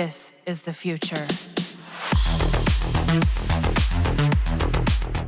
This is the future.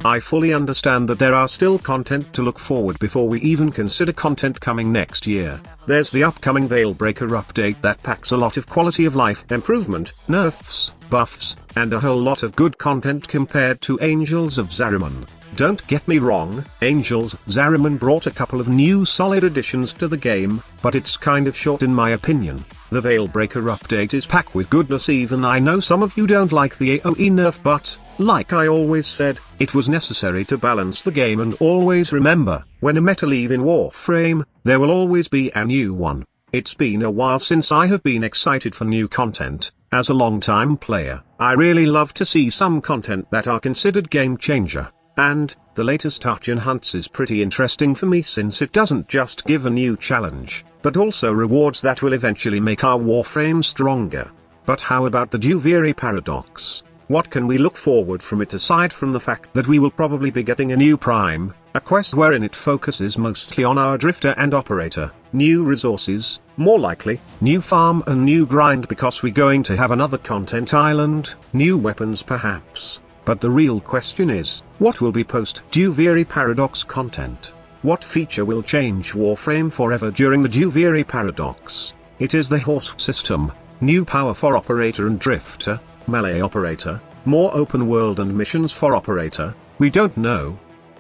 I fully understand that there are still content to look forward before we even consider content coming next year. There's the upcoming Veilbreaker update that packs a lot of quality of life improvement, nerfs, buffs, and a whole lot of good content compared to Angels of Zariman. Don't get me wrong, Angels of Zariman brought a couple of new solid additions to the game, but it's kind of short in my opinion. The Veilbreaker update is packed with goodness. Even I know some of you don't like the AoE nerf, but, like I always said, it was necessary to balance the game. And always remember, when a meta leaves in Warframe, there will always be a new one. It's been a while since I have been excited for new content. As a long-time player, I really love to see some content that are considered game changer. And, the latest Touch and Hunts is pretty interesting for me since it doesn't just give a new challenge, but also rewards that will eventually make our Warframe stronger. But how about the Duviri Paradox? What can we look forward from it aside from the fact that we will probably be getting a new Prime, a quest wherein it focuses mostly on our Drifter and Operator, new resources, more likely, new farm and new grind because we're going to have another content island, new weapons perhaps. But the real question is, what will be post-Duviri Paradox content? What feature will change Warframe forever during the Duviri Paradox? It is the horse system, new power for Operator and Drifter, melee Operator, more open world and missions for Operator, we don't know.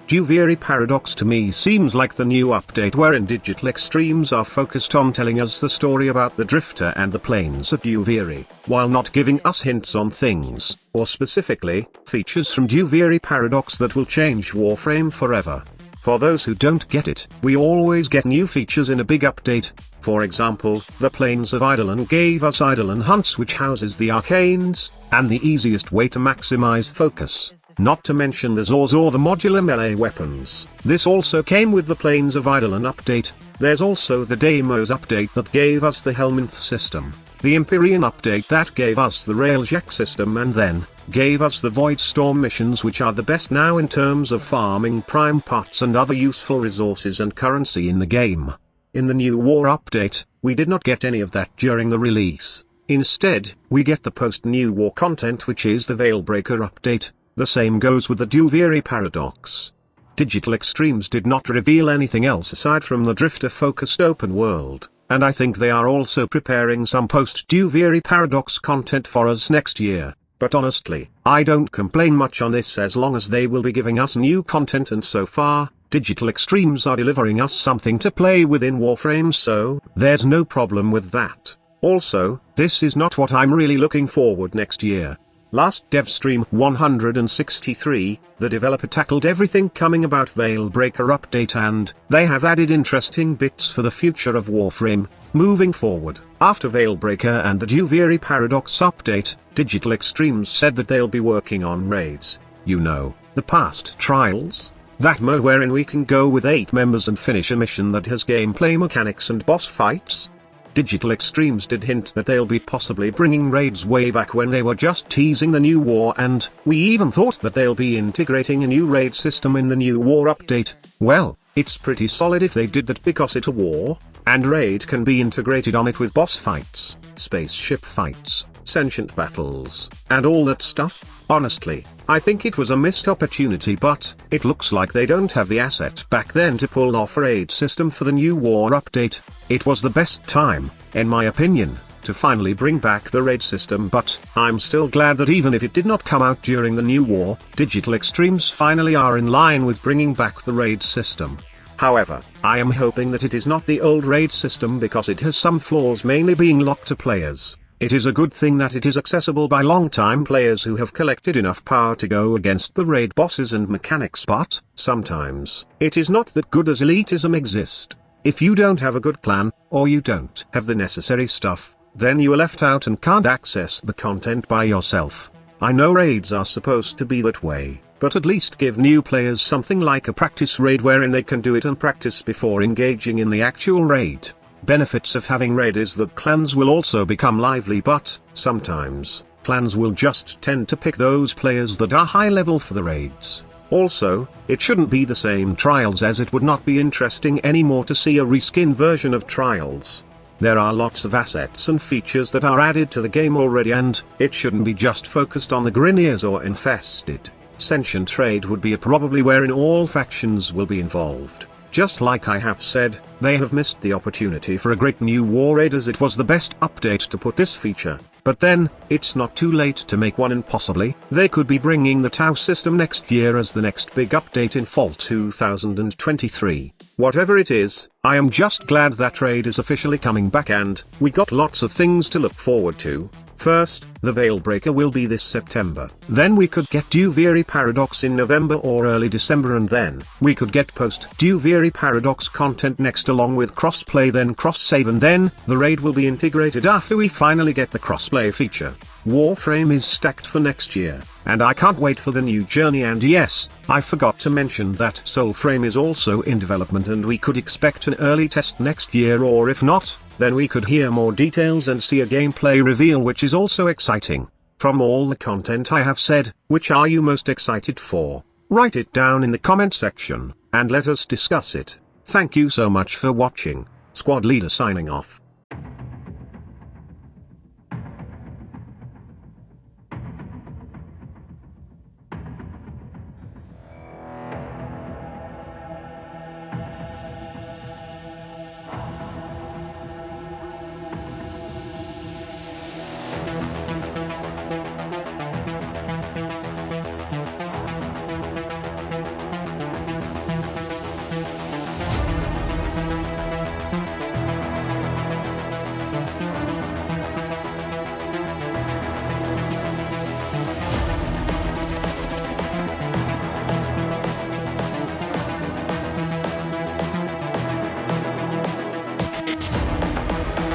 Duviri Paradox to me seems like the new update wherein Digital Extremes are focused on telling us the story about the Drifter and the planes of Duviri, while not giving us hints on things, or specifically, features from Duviri Paradox that will change Warframe forever. For those who don't get it, we always get new features in a big update. For example, the Plains of Eidolon gave us Eidolon Hunts, which houses the Arcanes, and the easiest way to maximize focus. Not to mention the Zors or the modular melee weapons. This also came with the Plains of Eidolon update. There's also the Deimos update that gave us the Helminth system, the Empyrean update that gave us the Railjack system, and then gave us the Void Storm missions, which are the best now in terms of farming prime pots and other useful resources and currency in the game. In the new War update, we did not get any of that during the release. Instead, we get the post-New War content, which is the Veilbreaker update. The same goes with the Duviri Paradox. Digital Extremes did not reveal anything else aside from the Drifter-focused open world, and I think they are also preparing some post-Duviri Paradox content for us next year. But honestly, I don't complain much on this as long as they will be giving us new content, and so far, Digital Extremes are delivering us something to play with in Warframe, so there's no problem with that. Also, this is not what I'm really looking forward next year. Last DevStream 163, the developer tackled everything coming about Veilbreaker update, and they have added interesting bits for the future of Warframe, moving forward. After Veilbreaker and the Duviri Paradox update, Digital Extremes said that they'll be working on raids. You know, the past trials? That mode wherein we can go with 8 members and finish a mission that has gameplay mechanics and boss fights? Digital Extremes did hint that they'll be possibly bringing raids way back when they were just teasing the new war, and we even thought that they'll be integrating a new raid system in the new war update. Well, it's pretty solid if they did that, because it's a war, and raid can be integrated on it with boss fights, spaceship fights, sentient battles, and all that stuff. Honestly, I think it was a missed opportunity, but it looks like they don't have the asset back then to pull off a raid system for the new war update. It was the best time, in my opinion, to finally bring back the raid system, but I'm still glad that even if it did not come out during the new war, Digital Extremes finally are in line with bringing back the raid system. However, I am hoping that it is not the old raid system, because it has some flaws, mainly being locked to players. It is a good thing that it is accessible by long-time players who have collected enough power to go against the raid bosses and mechanics, but sometimes it is not that good as elitism exist. If you don't have a good clan, or you don't have the necessary stuff, then you are left out and can't access the content by yourself. I know raids are supposed to be that way, but at least give new players something like a practice raid wherein they can do it and practice before engaging in the actual raid. Benefits of having raid is that clans will also become lively, but sometimes clans will just tend to pick those players that are high level for the raids. Also, it shouldn't be the same trials, as it would not be interesting anymore to see a reskin version of trials. There are lots of assets and features that are added to the game already, and it shouldn't be just focused on the Grineers or Infested. Sentient trade would be probably wherein all factions will be involved. Just like I have said, they have missed the opportunity for a great new war raid, as it was the best update to put this feature. But then, it's not too late to make one, and possibly, they could be bringing the Tau system next year as the next big update in fall 2023. Whatever it is, I am just glad that raid is officially coming back, and we got lots of things to look forward to. First, the Veilbreaker will be this September. Then we could get Duviri Paradox in November or early December, and then we could get post-Duviri Paradox content next, along with crossplay, then cross-save, and then the raid will be integrated after we finally get the crossplay feature. Warframe is stacked for next year, and I can't wait for the new journey. And yes, I forgot to mention that Soulframe is also in development, and we could expect an early test next year, or if not, then we could hear more details and see a gameplay reveal, which is also exciting. From all the content I have said, which are you most excited for? Write it down in the comment section, and let us discuss it. Thank you so much for watching. Squad Leader signing off.